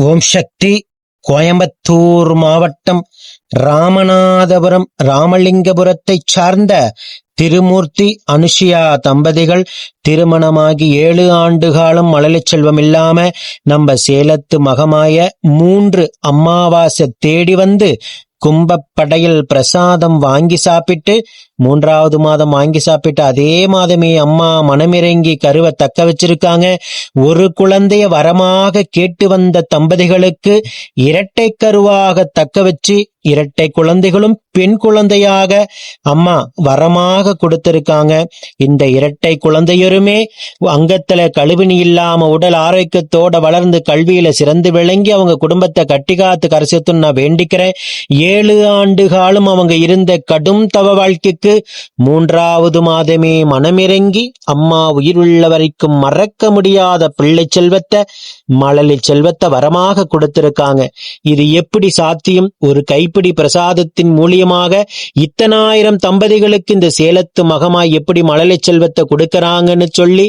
ஓம் சக்தி. கோயம்புத்தூர் மாவட்டம் ராமநாதபுரம் ராமலிங்கபுரத்தைச் சார்ந்த திருமூர்த்தி அனுஷியா தம்பதிகள் திருமணமாகி 7 ஆண்டு காலம் மழலை செல்வம் இல்லாம நம்ம சேலத்து மகமாய 3 அமாவாசை தேடி வந்து கும்பப்படையில் பிரசாதம் வாங்கி சாப்பிட்டு 3வது மாதம் வாங்கி சாப்பிட்டு அதே மாதமே அம்மா மனமிறங்கி கருவை தக்க வச்சிருக்காங்க. ஒரு குழந்தைய வரமாக கேட்டு வந்த தம்பதிகளுக்கு இரட்டை கருவாக தக்க வச்சு இரட்டை குழந்தைகளும் பெண் குழந்தையாக அம்மா வரமாக கொடுத்திருக்காங்க. இந்த இரட்டை குழந்தையருமே அங்கத்துல கழுவினி இல்லாம உடல் ஆரோக்கியத்தோட வளர்ந்து கல்வியில சிறந்து விளங்கி அவங்க குடும்பத்தை கட்டி காத்து கரைசத்துன்னு நான் வேண்டிக்கிறேன். 7 ஆண்டு காலம் அவங்க இருந்த கடும் தவ வாழ்க்கைக்கு 3வது மாதமே மனமிறங்கி அம்மா உயிருள்ள வரைக்கும் மறக்க முடியாத பிள்ளை செல்வத்தை மழலை செல்வத்தை வரமாக கொடுத்திருக்காங்க. இது எப்படி சாத்தியம்? ஒரு கைப்பிடி பிரசாதத்தின் மூலியமாக இத்தனாயிரம் தம்பதிகளுக்கு இந்த சேலத்து மகமாய் எப்படி மழலை செல்வத்தை கொடுக்கறாங்கன்னு சொல்லி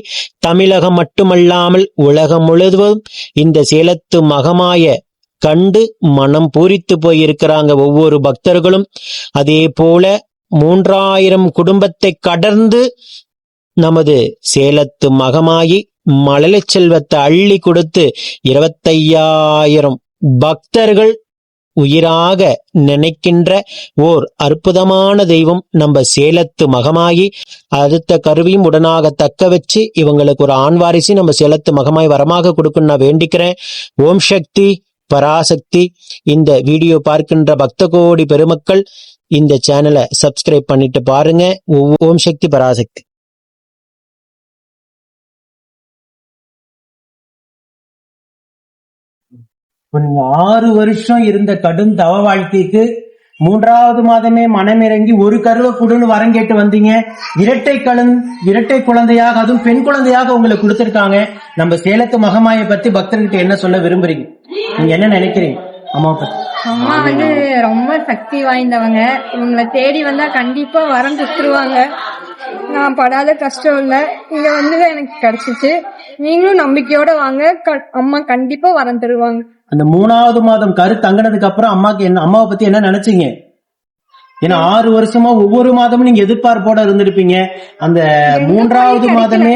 தமிழகம் மட்டுமல்லாமல் உலகம் முழுவதும் இந்த சேலத்து மகமாய கண்டு மனம் பூரித்து போயிருக்கிறாங்க ஒவ்வொரு பக்தர்களும். அதே போல 3000 குடும்பத்தை கடந்து நமது சேலத்து மகமாயி மழலை செல்வத்தை அள்ளி கொடுத்து 25,000 பக்தர்கள் உயிராக நினைக்கின்ற ஓர் அற்புதமான தெய்வம் நம்ம சேலத்து மகமாயி. அடுத்த கருவியும் உடனாக தக்க வச்சு இவங்களுக்கு ஒரு ஆண் வாரிசு நம்ம சேலத்து மகமாய் வரமாக கொடுக்கணும் நான் வேண்டிக்கிறேன். ஓம் சக்தி பராசக்தி. இந்த வீடியோ பார்க்கின்ற பக்த கோடி பெருமக்கள் இந்த சேனலை சப்ஸ்கிரைப் பண்ணிட்டு பாருங்க. ஓம் சக்தி பராசக்தி. நீங்க 6 வருஷம் இருந்த கடும் தவ வாழ்க்கைக்கு 3வது மாதமே மனமிறங்கி ஒரு கருவை கொடுன்னு வரம் கேட்டு வந்தீங்க. இரட்டை குழந்தையாக அதுவும் பெண் குழந்தையாக உங்களுக்கு கொடுத்திருக்காங்க. நம்ம சேலத்து மகமாயை பத்தி பக்தர்கிட்ட என்ன சொல்ல விரும்புறீங்க? நீங்க என்ன நினைக்கிறீங்க அம்மா பத்தி? அம்மா ரொம்ப சக்தி வாய்ந்தவங்க. இவங்களை தேடி வந்தா கண்டிப்பா வரம் கொடுத்துருவாங்க. நான் படாத கஷ்டம் இல்ல, இங்க வந்து எனக்கு கிடைச்சிச்சு. நீங்களும் நம்பிக்கையோட வாங்க, அம்மா கண்டிப்பா வரம் தருவாங்க. அந்த 3வது மாதம் கரு தங்கினதுக்கு அப்புறம் அம்மாவை பத்தி என்ன நினைச்சீங்க? ஏன்னா 6 வருஷமா ஒவ்வொரு மாதமும் நீங்க எதிர்பார்ப்போட இருந்திருப்பீங்க. அந்த 3வது மாதமே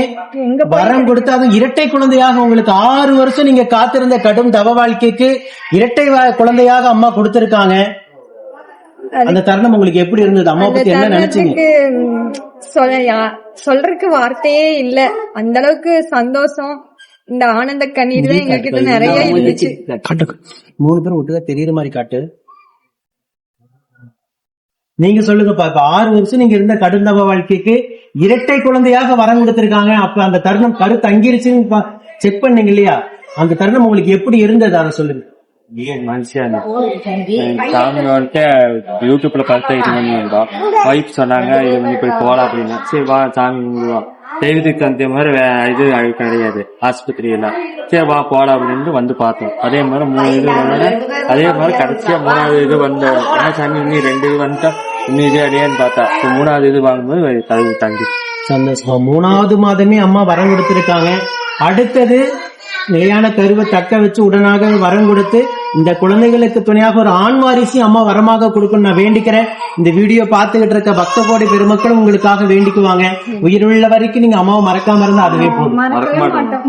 வரம் கொடுத்து அதுவும் இரட்டை குழந்தையாக உங்களுக்கு 6 வருஷம் நீங்க காத்திருந்த கடும் தவ வாழ்க்கைக்கு இரட்டை குழந்தையாக அம்மா கொடுத்திருக்காங்க. அந்த தருணம் உங்களுக்கு எப்படி இருந்தது? அம்மா பத்தி என்ன நினைச்சீங்க? சொல்றதுக்கு வார்த்தையே இல்ல. அந்த அளவுக்கு சந்தோஷம், இந்த ஆனந்த கண்ணீர் எங்க கிட்ட நிறைய இருந்துச்சு. 3 பேரும் விட்டுதான் தெரியற மாதிரி காட்டு. நீங்க சொல்லுங்கப்பா. இப்ப 6 வருஷம் நீங்க இருந்த கடுந்தவ வாழ்க்கைக்கு இரட்டை குழந்தையாக வரம் கொடுத்திருக்காங்க. அப்ப அந்த தருணம் கரு தங்கிருச்சுன்னு செக் பண்ணீங்க இல்லையா? அந்த தருணம் உங்களுக்கு எப்படி இருந்தது அதை சொல்லுங்க. மனுஷியா சாமி வந்துட்டு யூடியூப்ல பார்த்து இது பண்ணிருந்தோம். ஒய்ஃப் சொன்னாங்க இது பண்ணி போய் போலாம் அப்படின்னு. சரி வா சாமி கும்பிடுவோம். தெய்வத்துக்கு அந்த மாதிரி இது கிடையாது ஆஸ்பத்திரி எல்லாம். சரி வா போலாம் அப்படின்னு வந்து பார்த்தோம். அதே மாதிரி 3 இது வந்தோட அதே மாதிரி கடைசியா 3வது இது வந்த சாமி இன்னும் 2 இது வந்துட்டா இன்னும் இது அடையான்னு பார்த்தா 3வது இது வாங்கும்போது கழுவு தங்கி சந்தோஷம். 3வது மாதமே அம்மா வரம் கொடுத்திருக்காங்க. அடுத்தது நிலையான கருவை தக்க வச்சு உடனாக வரம் கொடுத்து இந்த குழந்தைகளுக்கு துணையாக ஒரு ஆண் வாரிசு அம்மா வரமாக கொடுக்கணும் நான் வேண்டிக்கிறேன். இந்த வீடியோ பார்த்துக்கிட்டு இருக்க பக்த கோடி பெருமக்களும் உங்களுக்காக வேண்டிக்குவாங்க. உயிருள்ள வரைக்கும் நீங்க அம்மாவை மறக்காம இருந்தா அதுவே போதும். மறக்க மாட்டோம்.